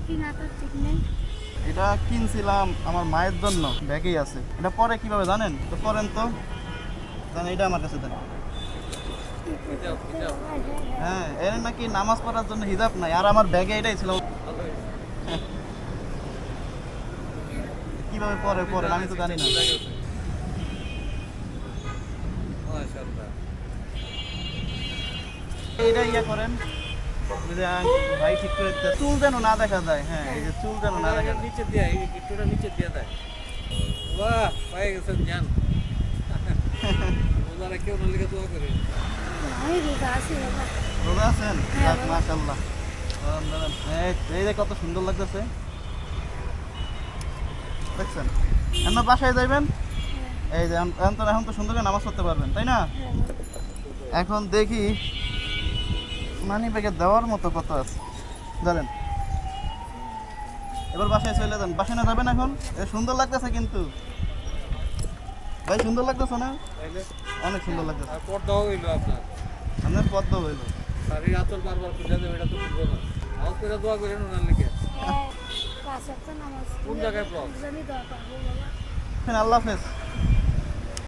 কিনা তো ঠিক নেই। এটা কিনছিলাম আমার মায়ের জন্য, ব্যাগেই আছে। এটা পরে কিভাবে জানেন তো? পরেন তো, জানেন এটা আমার কাছে দেন। হ্যাঁ, এর নাকি নামাজ পড়ার জন্য হিজাব নাই, আর আমার ব্যাগে এটাই ছিল। কিভাবে পরে পরেন আমি তো জানি না। এটা ইয়ে করেন, ওই যে ভাই ঠিক করে দিতে, চুল যেন না দেখা যায়। হ্যাঁ, এই যে চুল যেন না দেখা যায়। নিচে দিয়ে এই গিট্টুটা নিচে দিয়ে দেয়। বাহ, পেয়ে গেছেন জ্ঞান। ওনারা কেউ না লিখে দোয়া করে। আমি রোজা আছি বাবা। রোজা আছেন? হ্যাঁ, যাক, বাবা। মাশাআল্লাহ। দাঁড়ান, দাঁড়ান। এই যে কত সুন্দর লাগতেছে, দেখছেন? এখন বাসায় যাইবেন, এই যে এখন তো সুন্দর করে নামাজ পড়তে পারবেন, তাই না? হ্যাঁ, এখন দেখি মানি ব্যাগে দেওয়ার মতো কত আছে, জানেন? এবার বাসায় চলে যান। বাসায় না যাবেন এখন? এ সুন্দর লাগতেছে কিন্তু ভাই, সুন্দর লাগতেছে না? তাইলে অনেক সুন্দর লাগতেছে। আর পর্দাও হইলো আপনার। আপনার পদ্ম হইল। শাড়ির আঁচল বারবার খুলে দেবে, এটা তো খুলবো না। আওয়াজ করে দোয়া করেন ওনার লিখে। হ্যাঁ, পাঁচ ওয়াক্ত নামাজ কোন জায়গায় পড়ো? জানি দোয়া করবো বাবা। আল্লাহ হাফেজ।